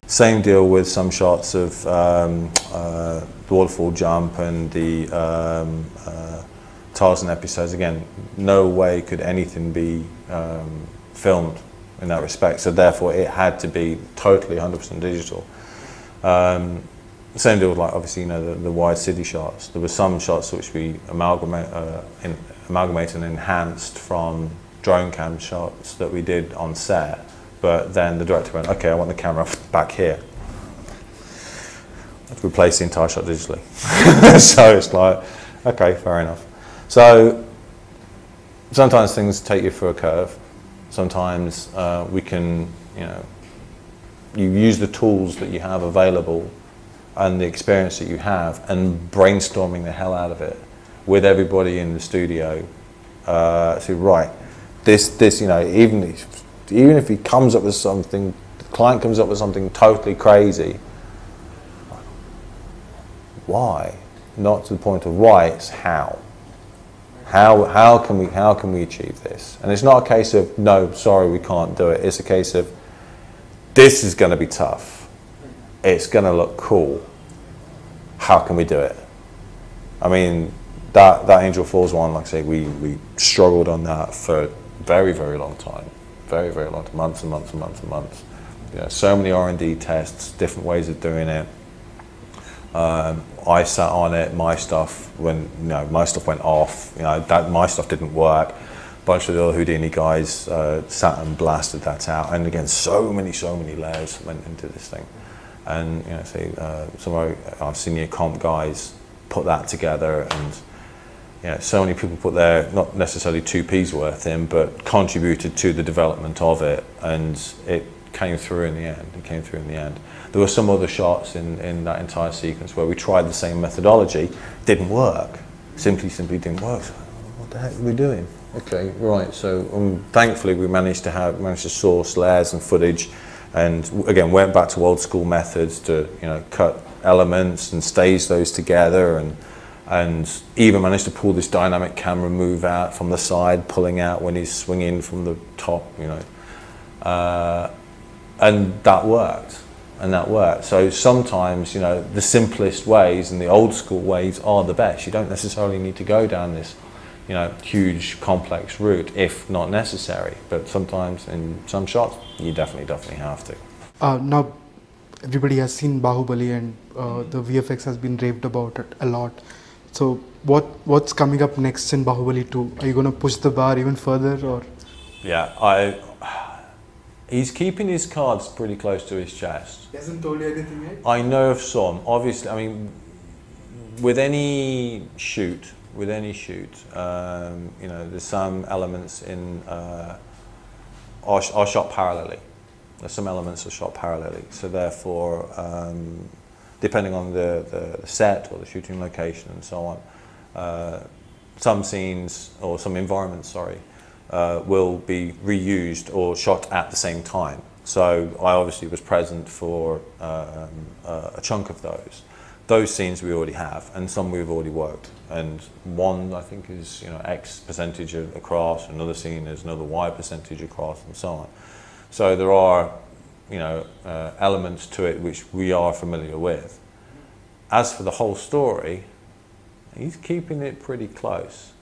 Same deal with some shots of the waterfall jump and the Tarzan episodes. Again, no way could anything be filmed in that respect, so therefore it had to be totally 100% digital. Same deal with, like, obviously, you know, the wide city shots. There were some shots which we amalgamated and enhanced from drone cam shots that we did on set. But then the director went, okay, I want the camera back here. Let's replace the entire shot digitally. So it's like, okay, fair enough. So sometimes things take you through a curve. Sometimes we can, you know, you use the tools that you have available and the experience that you have and brainstorming the hell out of it with everybody in the studio. So right, this, you know, even if he comes up with something, the client comes up with something totally crazy, why? Not to the point of why, it's how. How can we achieve this? And it's not a case of, no, sorry, we can't do it. It's a case of, this is going to be tough. It's going to look cool. How can we do it? I mean, that Angel Falls one, like I say, we struggled on that for a very, very long time. Very, very long time, months and months and months and months. You know, so many R&D tests, different ways of doing it. I sat on it. My stuff went off. You know, my stuff didn't work. A bunch of the other Houdini guys sat and blasted that out. And again, so many layers went into this thing. And, you know, say some of our senior comp guys put that together, and, you know, so many people put their, not necessarily 2p's worth in, but contributed to the development of it, and it came through in the end. It came through in the end. There were some other shots in that entire sequence where we tried the same methodology, didn't work. Simply didn't work. So, what the heck are we doing? Okay, right. So thankfully we managed to source layers and footage, and again went back to old school methods to, you know, cut elements and stage those together, and even managed to pull this dynamic camera move out from the side, pulling out when he's swinging from the top, you know, and that worked. So sometimes, you know, the simplest ways and the old school ways are the best. You don't necessarily need to go down this, you know, huge complex route if not necessary. But sometimes in some shots, you definitely have to. Now, everybody has seen Baahubali, and the VFX has been raved about it a lot. So what's coming up next in Baahubali 2? Are you going to push the bar even further, or? Yeah, he's keeping his cards pretty close to his chest. He hasn't told you anything yet? I know of some. Obviously, I mean, with any shoot, you know, there's some elements in are shot parallelly. There's some elements are shot parallelly. So therefore, depending on the set or the shooting location and so on, some scenes or some environments, sorry, will be reused or shot at the same time. So I obviously was present for a chunk of those. Those scenes we already have, and some we've already worked. And one, I think, is, you know, X percentage across, another scene is another Y percentage across, and so on. So there are, you know, elements to it which we are familiar with. As for the whole story, he's keeping it pretty close.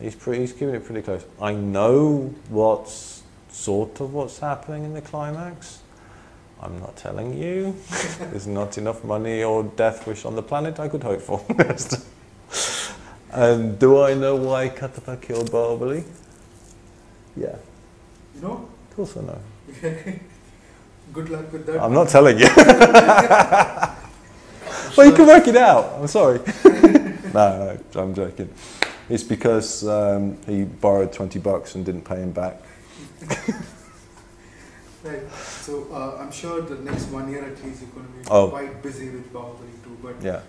He's keeping it pretty close. I know what's happening in the climax. I'm not telling you. There's not enough money or death wish on the planet I could hope for. And do I know why Katapa killed Baahubali? Yeah. You know? Of course I know. Good luck with that. I'm not telling you. Well, you can work it out. I'm sorry. No, I'm joking. It's because he borrowed $20 and didn't pay him back. Right. So I'm sure the next 1 year at least you're going to be quite busy with Baahubali 2. But yeah.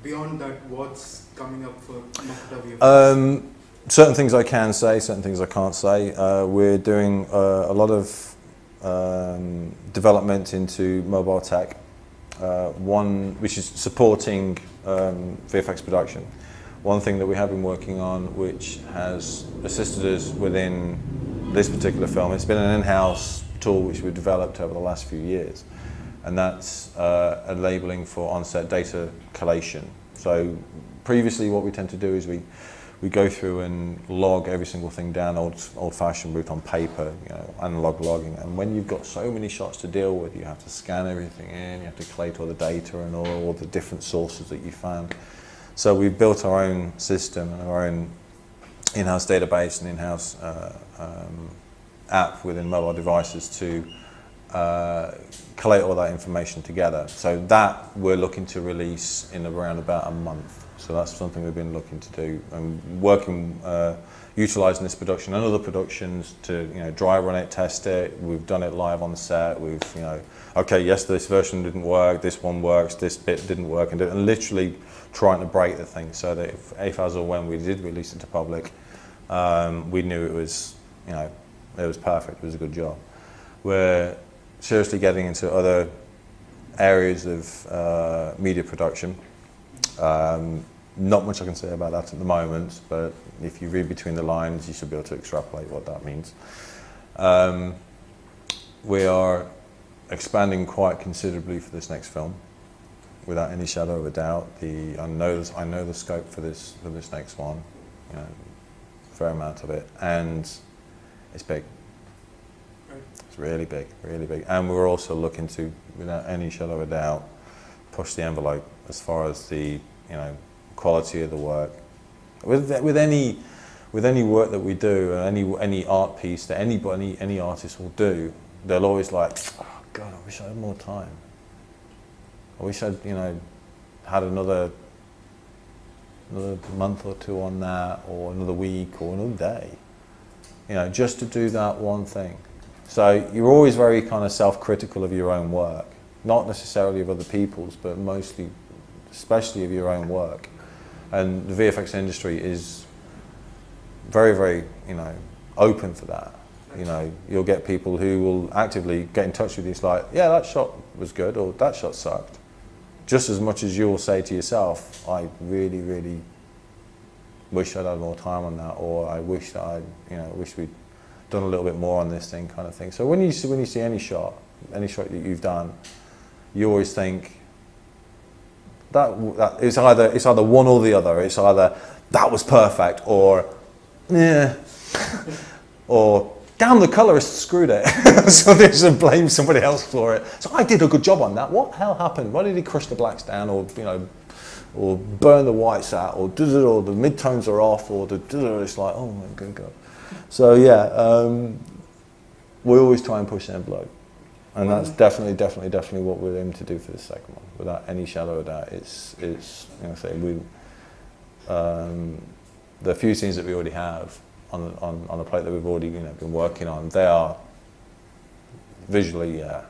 Beyond that, what's coming up for Makuta VFX? Certain things I can say, certain things I can't say. We're doing a lot of development into mobile tech. One which is supporting VFX production. One thing that we have been working on, which has assisted us within this particular film, it's been an in-house tool which we've developed over the last few years, and that's a labeling for on-set data collation. So previously what we tend to do is we go through and log every single thing down, old-fashioned route on paper, you know, analog logging. And when you've got so many shots to deal with, you have to scan everything in, you have to collate all the data and all the different sources that you found. So we've built our own system and our own in-house database and in-house app within mobile devices to collate all that information together. So that we're looking to release in around about a month. So that's something we've been looking to do and working, utilising this production and other productions to, you know, dry run it, test it. We've done it live on set. We've, you know, okay, yes, this version didn't work, this one works, this bit didn't work, and literally trying to break the thing so that if as or when we did release it to public, we knew it was, you know, it was perfect, it was a good job. We're seriously getting into other areas of media production. Not much I can say about that at the moment, but if you read between the lines, you should be able to extrapolate what that means. We are expanding quite considerably for this next film, without any shadow of a doubt. I know the scope for this next one, you know, a fair amount of it, and it's big. It's really big, really big. And we're also looking to, without any shadow of a doubt, push the envelope as far as the, you know, quality of the work. With any work that we do, any art piece that any artist will do, they'll always like, oh God, I wish I had more time. I wish I'd, you know, had another month or two on that, or another week, or another day, you know, just to do that one thing. So you're always very kind of self-critical of your own work, not necessarily of other people's, but mostly, especially of your own work. And the VFX industry is very, very, you know, open for that. You know, you'll get people who will actively get in touch with you. It's like, yeah, that shot was good, or that shot sucked. Just as much as you'll say to yourself, I really, really wish I'd had more time on that, or I wish that I, you know, wish we'd done a little bit more on this thing, kind of thing. So when you see any shot that you've done, you always think that it's either one or the other. It's either that was perfect, or yeah, or damn, the colorist screwed it. So they should blame somebody else for it. So I did a good job on that. What the hell happened? Why did he crush the blacks down, or, you know, or burn the whites out, or the midtones are off, or it's like, oh my good God. So yeah, we always try and push the envelope, and that's definitely what we're aiming to do for this second one, without any shadow of doubt. It's you know, say the few scenes that we already have on the plate that we've already, you know, been working on, they are visually, yeah.